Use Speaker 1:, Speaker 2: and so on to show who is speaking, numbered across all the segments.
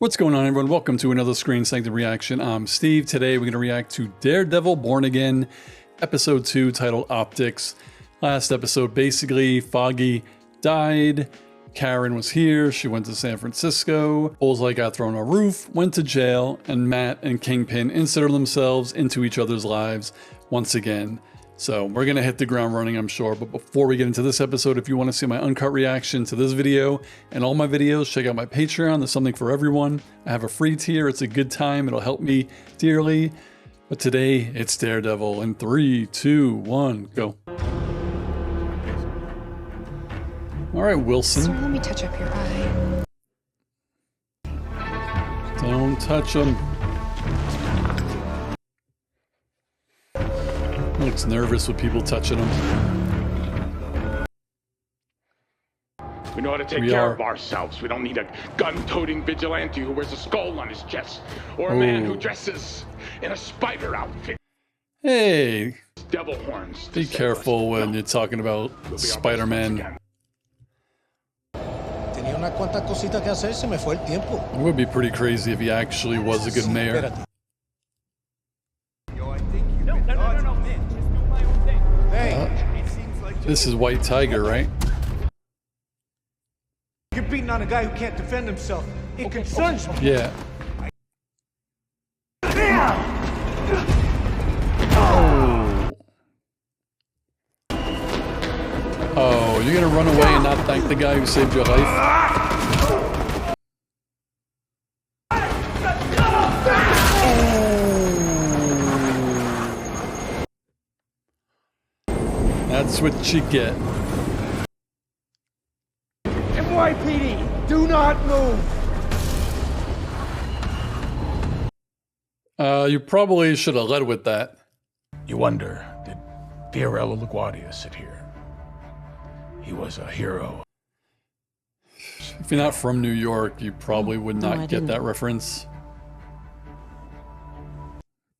Speaker 1: What's going on, everyone? Welcome to another Screen Sanctum reaction. I'm Steve. Today we're going to react to Daredevil Born Again, Episode 2, titled Optics. Last episode, basically, Foggy died. Karen was here. She went to San Francisco. Bullseye got thrown on a roof, went to jail, and Matt and Kingpin inserted themselves into each other's lives once again. So we're going to hit the ground running, I'm sure. But before we get into this episode, if you want to see my uncut reaction to this video and all my videos, check out my Patreon. There's something for everyone. I have a free tier. It's a good time. It'll help me dearly. But today, it's Daredevil. In 3, 2, 1, go. All right, Wilson.
Speaker 2: Sir, let me touch up your eye.
Speaker 1: Don't touch him. He looks nervous with people touching him.
Speaker 3: We know how to take care of ourselves. We don't need a gun-toting vigilante who wears a skull on his chest, or a man who dresses in a spider outfit.
Speaker 1: Hey,
Speaker 3: Devil horns.
Speaker 1: be careful when you're talking about Spider-Man. It would be pretty crazy if he actually was a good mayor. This is White Tiger, right?
Speaker 4: You're beating on a guy who can't defend himself. It concerns me.
Speaker 1: Yeah. Oh, you're gonna run away and not thank the guy who saved your life? That's what you get.
Speaker 4: NYPD, do not move.
Speaker 1: You probably should have led with that.
Speaker 5: You wonder, did Fiorello LaGuardia sit here? He was a hero.
Speaker 1: If you're not from New York, you probably would not get that reference.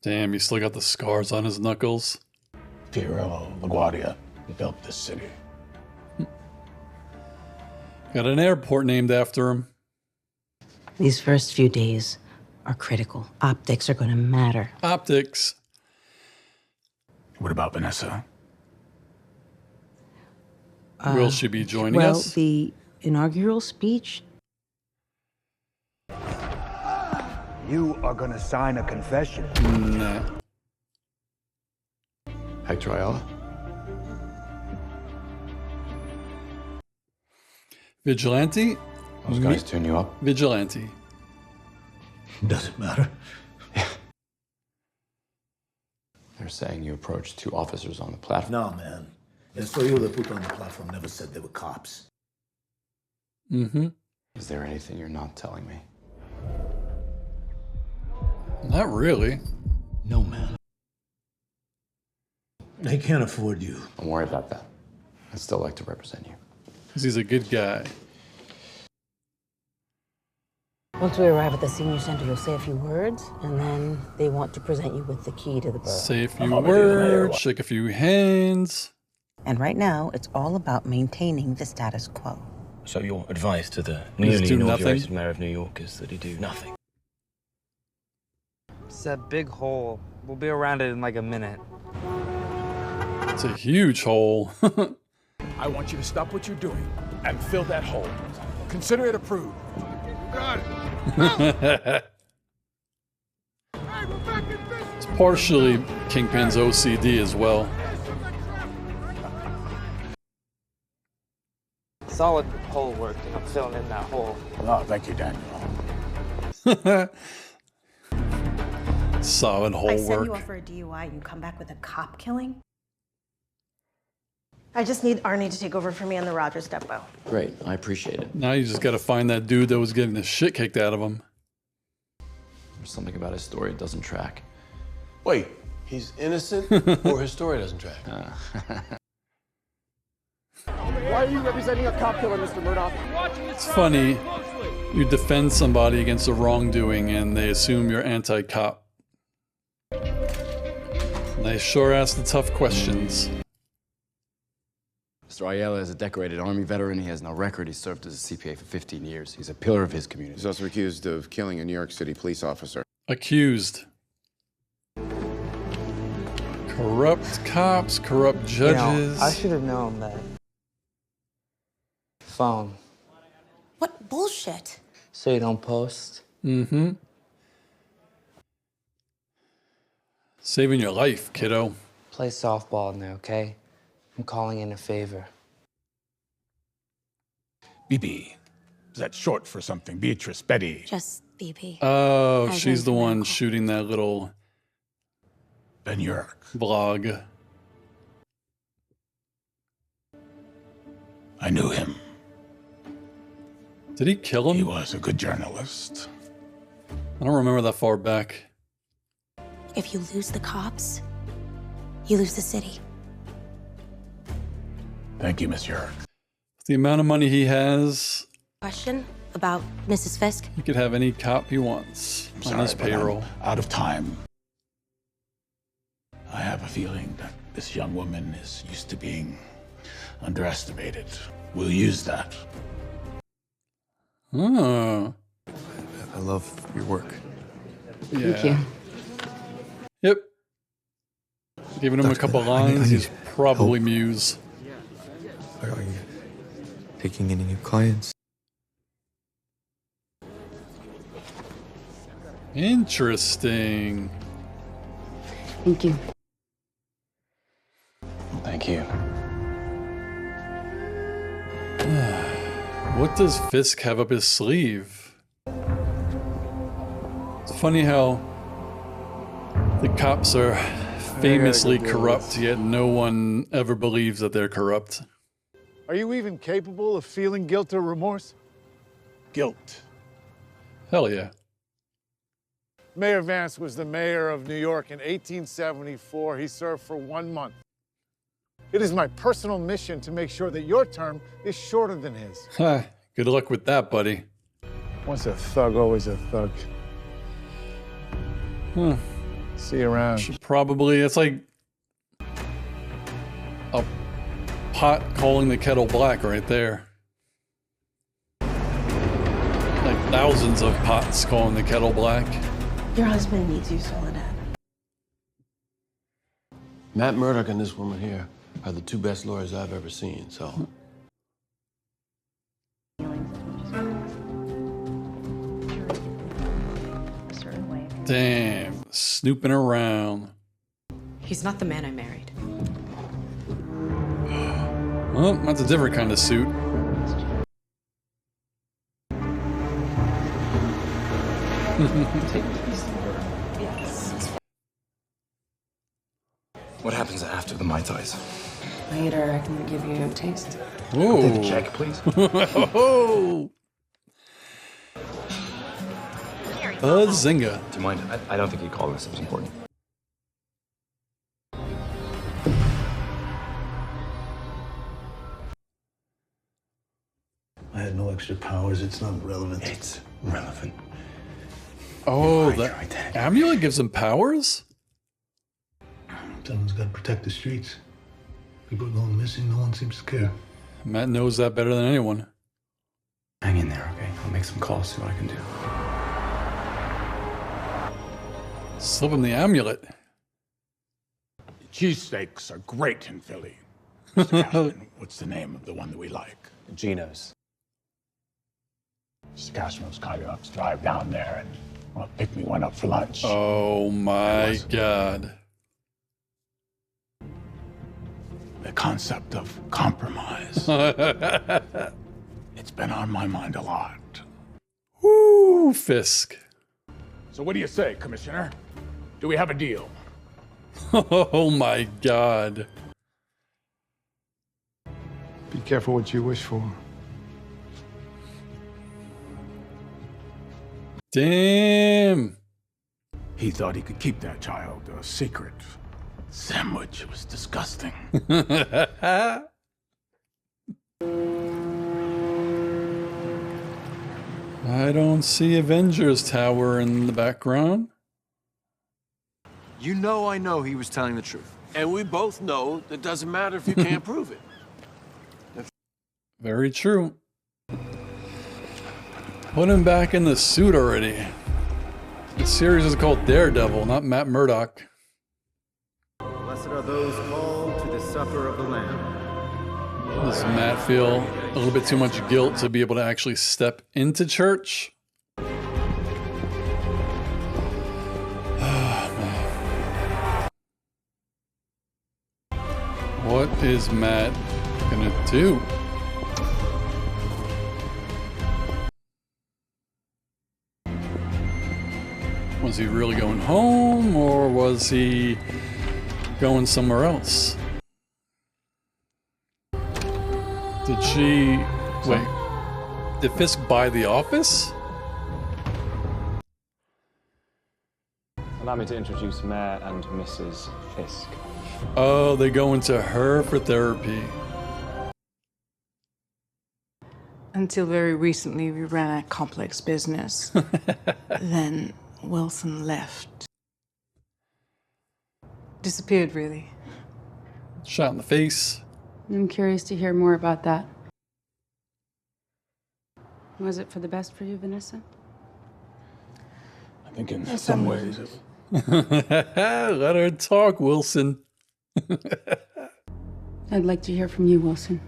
Speaker 1: Damn, he still got the scars on his knuckles.
Speaker 5: Fiorello LaGuardia built this city.
Speaker 1: Got an airport named after him.
Speaker 6: These first few days are critical. Optics are going to matter.
Speaker 1: Optics.
Speaker 5: What about Vanessa?
Speaker 1: Will she be joining
Speaker 6: well,
Speaker 1: us?
Speaker 6: The inaugural speech.
Speaker 4: You are gonna sign a confession.
Speaker 1: Nah.
Speaker 5: Hector Ayala?
Speaker 1: Vigilante?
Speaker 5: Those guys tune you up?
Speaker 1: Vigilante.
Speaker 5: Does it matter?
Speaker 7: They're saying you approached 2 officers on the platform.
Speaker 8: No, man. El Soyo they put on the platform never said they were cops.
Speaker 1: Mm-hmm.
Speaker 7: Is there anything you're not telling me?
Speaker 1: Not really.
Speaker 8: No, man. They can't afford you.
Speaker 7: Don't worry about that. I'd still like to represent you.
Speaker 1: Because he's a good guy.
Speaker 6: Once we arrive at the senior center, you'll say a few words, and then they want to present you with the key to the borough.
Speaker 1: Say a few words, shake a few hands.
Speaker 6: And right now, it's all about maintaining the status quo.
Speaker 9: So your advice to the
Speaker 1: Just
Speaker 9: newly
Speaker 1: do
Speaker 9: inaugurated
Speaker 1: nothing?
Speaker 9: mayor of New York is that he do nothing.
Speaker 10: It's that big hole. We'll be around it in like a minute.
Speaker 1: It's a huge hole.
Speaker 5: I want you to stop what you're doing and fill that hole. Consider it approved. Got it.
Speaker 1: It's partially Kingpin's OCD as well.
Speaker 10: Solid hole work. I'm filling in that hole.
Speaker 5: Oh, thank you, Daniel.
Speaker 1: Solid hole
Speaker 11: I send
Speaker 1: work.
Speaker 11: you off for a DUI and you come back with a cop killing? I just need Arnie to take over for me on the Rogers depot.
Speaker 7: Great, I appreciate it.
Speaker 1: Now you just gotta find that dude that was getting the shit kicked out of him.
Speaker 7: There's something about his story that doesn't track.
Speaker 8: Wait, he's innocent or his story doesn't track?
Speaker 4: Why are you representing a cop killer, Mr. Murdoch?
Speaker 1: It's funny, you defend somebody against a wrongdoing and they assume you're anti-cop. They sure ask the tough questions.
Speaker 7: Mr. Ayala is a decorated Army veteran. He has no record. He served as a CPA for 15 years. He's a pillar of his community.
Speaker 12: He's also accused of killing a New York City police officer.
Speaker 1: Accused. Corrupt cops, corrupt judges.
Speaker 10: I should have known that. Phone.
Speaker 11: What bullshit?
Speaker 10: So you don't post?
Speaker 1: Mm-hmm. Saving your life, kiddo.
Speaker 10: Play softball now, okay? I'm calling in a favor.
Speaker 5: BB. Is that short for something? Beatrice, Betty.
Speaker 11: Just BP.
Speaker 1: Oh,
Speaker 11: As
Speaker 1: she's
Speaker 11: in
Speaker 1: the one
Speaker 11: medical.
Speaker 1: shooting that little
Speaker 5: Ben Yerk.
Speaker 1: vlog.
Speaker 5: I knew him.
Speaker 1: Did he kill him?
Speaker 5: He was a good journalist.
Speaker 1: I don't remember that far back.
Speaker 11: If you lose the cops, you lose the city.
Speaker 5: Thank you, Miss Yerk.
Speaker 1: The amount of money he has,
Speaker 11: Question about Mrs. Fisk?
Speaker 1: he could have any cop he wants on his
Speaker 5: but I'm
Speaker 1: payroll.
Speaker 5: out of time. I have a feeling that this young woman is used to being underestimated. We'll use that.
Speaker 1: Oh.
Speaker 7: I love your work.
Speaker 1: Yeah.
Speaker 6: Thank you.
Speaker 1: Yep. Giving him a
Speaker 7: Doctor,
Speaker 1: couple
Speaker 7: I need
Speaker 1: lines. He's probably
Speaker 7: help.
Speaker 1: Muse.
Speaker 7: Are you taking any new clients?
Speaker 1: Interesting.
Speaker 6: Thank you.
Speaker 7: Thank you.
Speaker 1: What does Fisk have up his sleeve? It's funny how the cops are famously corrupt, yet no one ever believes that they're corrupt.
Speaker 13: Are you even capable of feeling guilt or remorse?
Speaker 5: Guilt.
Speaker 1: Hell yeah.
Speaker 13: Mayor Vance was the mayor of New York in 1874. He served for 1 month. It is my personal mission to make sure that your term is shorter than his.
Speaker 1: Ha, good luck with that, buddy.
Speaker 13: Once a thug, always a thug.
Speaker 1: Huh.
Speaker 13: See you around.
Speaker 1: Should probably, it's like a pot calling the kettle black right there. Like thousands of pots calling the kettle black.
Speaker 11: Your husband needs you, Soledad.
Speaker 8: Matt Murdock and this woman here are the two best lawyers I've ever seen, so.
Speaker 1: Damn, snooping around.
Speaker 2: He's not the man I married.
Speaker 1: Well, that's a different kind of suit.
Speaker 9: What happens after the Mai Tais?
Speaker 2: Later, I can give you a taste.
Speaker 1: Whoa.
Speaker 9: Take the check, please.
Speaker 1: Oh. Bazinga.
Speaker 9: Do you mind? I don't think you'd call this. It was important.
Speaker 14: I had no extra powers. It's not relevant.
Speaker 8: It's relevant.
Speaker 1: Oh, that amulet gives him powers?
Speaker 14: Someone's got to protect the streets. People are going missing. No one seems to care.
Speaker 1: Matt knows that better than anyone.
Speaker 7: Hang in there, okay? I'll make some calls, see what I can do.
Speaker 1: Slip him the amulet.
Speaker 5: Cheesesteaks are great in Philly. Mr. Cashman, what's the name of the one that we like?
Speaker 7: Geno's.
Speaker 5: Mr. Cashman's kind enough to drive down there and well, pick me one up for lunch.
Speaker 1: Oh my God.
Speaker 5: The concept of compromise. It's been on my mind a lot.
Speaker 1: Woo, Fisk.
Speaker 5: So what do you say, Commissioner? Do we have a deal?
Speaker 1: Oh my God.
Speaker 13: Be careful what you wish for.
Speaker 1: Damn.
Speaker 5: He thought he could keep that child a secret. Sandwich was disgusting.
Speaker 1: I don't see Avengers Tower in the background.
Speaker 8: You know I know he was telling the truth. And we both know it doesn't matter if you can't prove it.
Speaker 1: Very true. Put him back in the suit already. The series is called Daredevil, not Matt Murdock.
Speaker 15: Blessed are those called to the supper of the Lamb.
Speaker 1: Does Matt feel a little bit too much guilt to be able to actually step into church? What is Matt gonna do? Was he really going home, or was he going somewhere else? Did she... Wait. Did Fisk buy the office?
Speaker 16: Allow me to introduce Mayor and Mrs. Fisk.
Speaker 1: Oh, they go into her for therapy.
Speaker 17: Until very recently, we ran a complex business. Then Wilson left. Disappeared, really.
Speaker 1: Shot in the face.
Speaker 18: I'm curious to hear more about that. Was it for the best for you, Vanessa?
Speaker 5: I think in some ways it...
Speaker 1: Let her talk, Wilson.
Speaker 18: I'd like to hear from you, Wilson.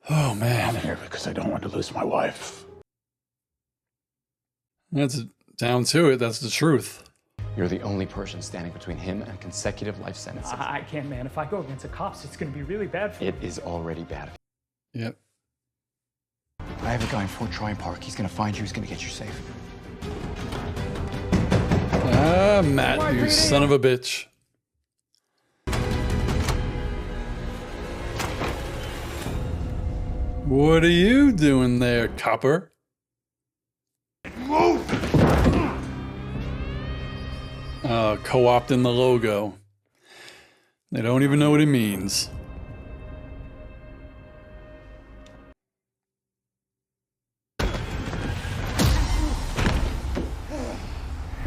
Speaker 1: Oh, man.
Speaker 5: I'm here because I don't want to lose my wife.
Speaker 1: That's down to it. That's the truth.
Speaker 7: You're the only person standing between him and consecutive life sentences.
Speaker 19: I can't, man. If I go against the cops, it's going to be really bad for
Speaker 7: It is already bad.
Speaker 1: Yep.
Speaker 7: I have a guy in Fort Tryon Park. He's going to find you. He's going to get you safe.
Speaker 1: Ah, Matt, you son of a bitch. What are you doing there, copper? Co-opting the logo. They don't even know what it means.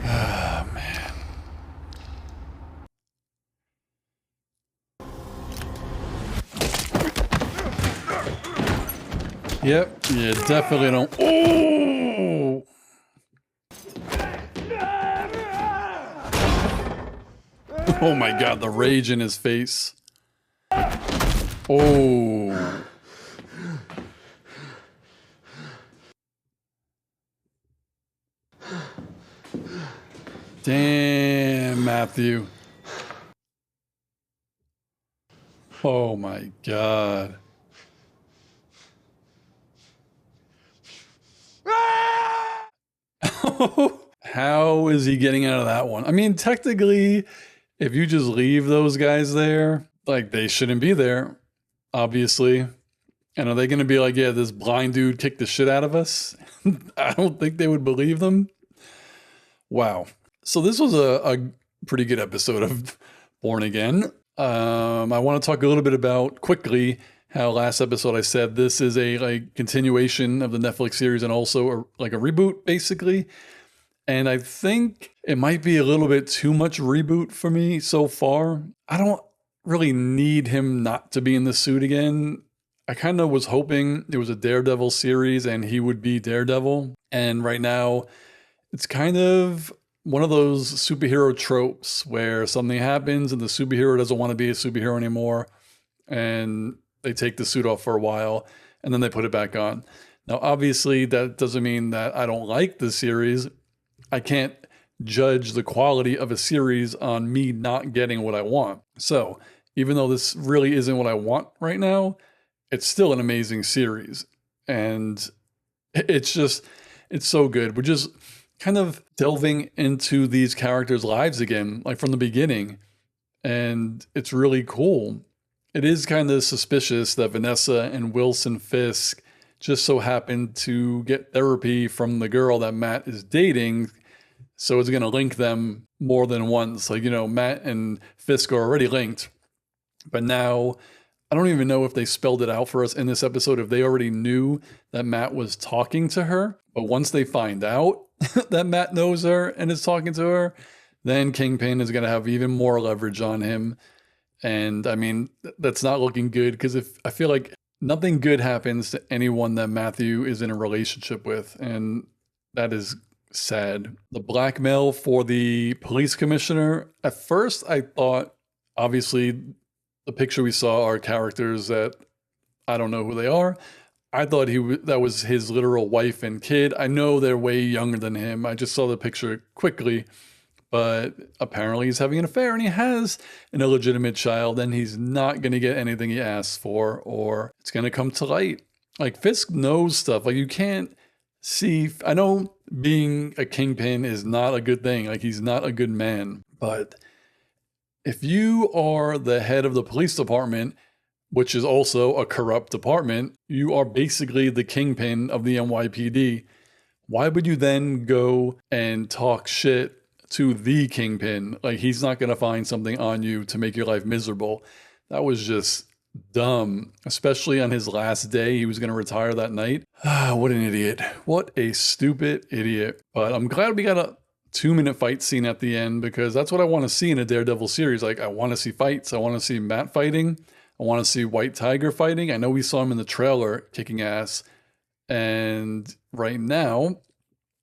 Speaker 1: Ah, man. Yep, you definitely don't. Oh! Oh my god, the rage in his face. Oh. Damn, Matthew. Oh my god. How is he getting out of that one? I mean, technically, if you just leave those guys there, like, they shouldn't be there, obviously. And are they going to be like, yeah, this blind dude kicked the shit out of us? I don't think they would believe them. Wow. So this was a pretty good episode of Born Again. I want to talk a little bit about, quickly, how last episode I said this is a continuation of the Netflix series and also a reboot, basically. And I think it might be a little bit too much reboot for me so far. I don't really need him not to be in the suit again. I kind of was hoping it was a Daredevil series and he would be Daredevil. And right now, it's kind of one of those superhero tropes where something happens and the superhero doesn't want to be a superhero anymore. And they take the suit off for a while and then they put it back on. Now, obviously, that doesn't mean that I don't like the series. I can't judge the quality of a series on me not getting what I want. So even though this really isn't what I want right now, it's still an amazing series. And it's so good. We're just kind of delving into these characters' lives again, like from the beginning. And it's really cool. It is kind of suspicious that Vanessa and Wilson Fisk just so happened to get therapy from the girl that Matt is dating. So it's going to link them more than once. Like, you know, Matt and Fisk are already linked. But now, I don't even know if they spelled it out for us in this episode, if they already knew that Matt was talking to her. But once they find out that Matt knows her and is talking to her, then Kingpin is going to have even more leverage on him. And I mean, that's not looking good because if I feel like nothing good happens to anyone that Matthew is in a relationship with, and that is sad. The blackmail for the police commissioner. At first, I thought, obviously, the picture we saw are characters that I don't know who they are. I thought that was his literal wife and kid. I know they're way younger than him. I just saw the picture quickly, but apparently he's having an affair and he has an illegitimate child and he's not going to get anything he asks for, or it's going to come to light. Like, Fisk knows stuff. Like, you can't see. I know being a kingpin is not a good thing. Like, he's not a good man. But if you are the head of the police department, which is also a corrupt department, you are basically the kingpin of the NYPD. Why would you then go and talk shit to the kingpin? Like, he's not going to find something on you to make your life miserable. That was just dumb, especially on his last day. He was going to retire that night. What an idiot. What a stupid idiot. But I'm glad we got a 2-minute fight scene at the end, because that's what I want to see in a Daredevil series. Like, I want to see fights. I want to see Matt fighting. I want to see White Tiger fighting. I know we saw him in the trailer kicking ass, and right now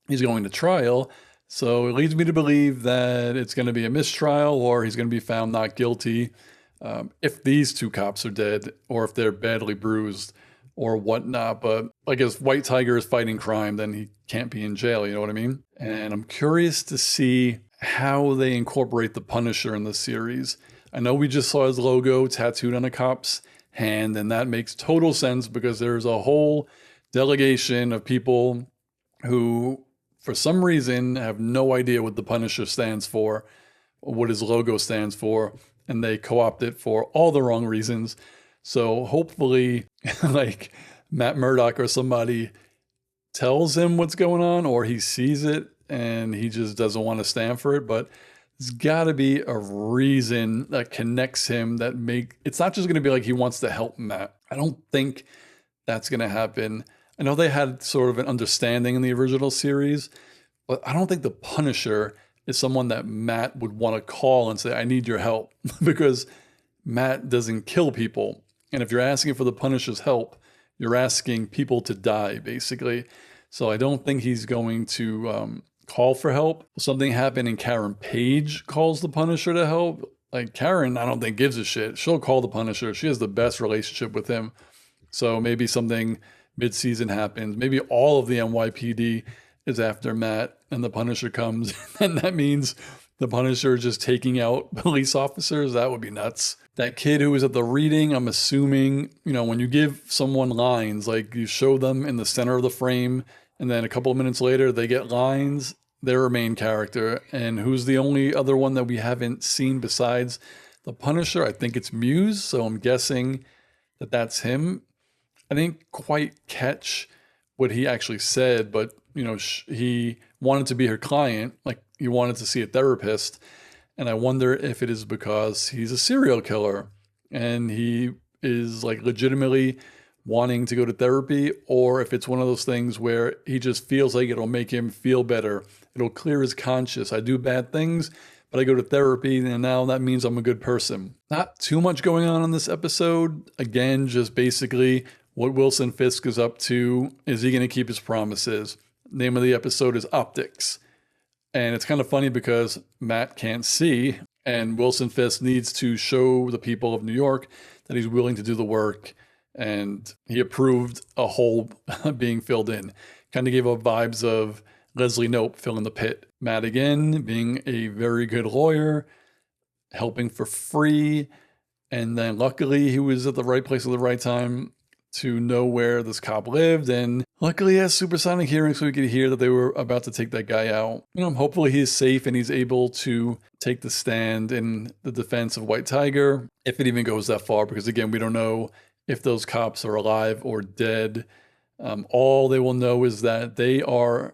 Speaker 1: he's going to trial. So it leads me to believe that it's going to be a mistrial, or he's going to be found not guilty if these two cops are dead, or if they're badly bruised or whatnot. But I guess White Tiger is fighting crime, then he can't be in jail, you know what I mean? And I'm curious to see how they incorporate the Punisher in the series. I know we just saw his logo tattooed on a cop's hand, and that makes total sense because there's a whole delegation of people who, for some reason, have no idea what the Punisher stands for, or what his logo stands for, and they co-opt it for all the wrong reasons. So hopefully, like, Matt Murdock or somebody tells him what's going on, or he sees it and he just doesn't want to stand for it. But there's got to be a reason that connects him, that it's not just going to be like he wants to help Matt. I don't think that's going to happen. I know they had sort of an understanding in the original series, but I don't think the Punisher is someone that Matt would want to call and say, I need your help, because Matt doesn't kill people. And if you're asking for the Punisher's help, you're asking people to die, basically. So I don't think he's going to call for help. Something happened and Karen Page calls the Punisher to help. Like, Karen, I don't think gives a shit. She'll call the Punisher. She has the best relationship with him. So maybe something mid-season happens. Maybe all of the NYPD is after Matt and the Punisher comes. And that means the Punisher is just taking out police officers. That would be nuts. That kid who was at the reading, I'm assuming, you know, when you give someone lines, like you show them in the center of the frame, and then a couple of minutes later they get lines, they're a main character. And who's the only other one that we haven't seen besides the Punisher? I think it's Muse, so I'm guessing that that's him. I didn't quite catch what he actually said, but, you know, he wanted to be her client, like he wanted to see a therapist. And I wonder if it is because he's a serial killer and he is like legitimately wanting to go to therapy, or if it's one of those things where he just feels like it'll make him feel better. It'll clear his conscience. I do bad things, but I go to therapy, and now that means I'm a good person. Not too much going on in this episode. Again, just basically what Wilson Fisk is up to. Is he going to keep his promises? Name of the episode is Optics. And it's kind of funny because Matt can't see, and Wilson Fisk needs to show the people of New York that he's willing to do the work. And he approved a hole being filled in. Kind of gave up vibes of Leslie Knope filling the pit. Matt, again, being a very good lawyer, helping for free. And then luckily he was at the right place at the right time to know where this cop lived. And luckily he has supersonic hearing so he could hear that they were about to take that guy out. You know, hopefully he's safe and he's able to take the stand in the defense of White Tiger, if it even goes that far, because again, we don't know if those cops are alive or dead. All they will know is that they are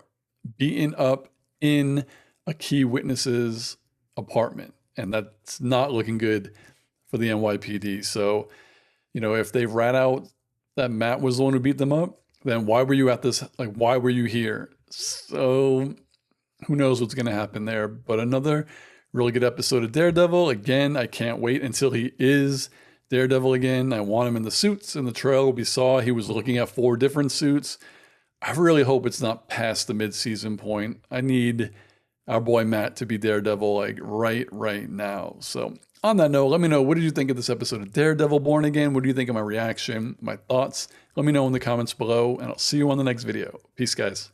Speaker 1: beaten up in a key witness's apartment, and that's not looking good for the NYPD. So, you know, if they rat out that Matt was the one who beat them up, then why were you at this? Like, why were you here? So who knows what's going to happen there? But another Really good episode of Daredevil. Again, I can't wait until he is Daredevil again. I want him in the suits. In the trailer, we saw he was looking at 4 different suits. I really hope it's not past the mid-season point. I need our boy Matt to be Daredevil like right now. So on that note, let me know, what did you think of this episode of Daredevil Born Again? What do you think of my reaction, my thoughts? Let me know in the comments below, and I'll see you on the next video. Peace, guys.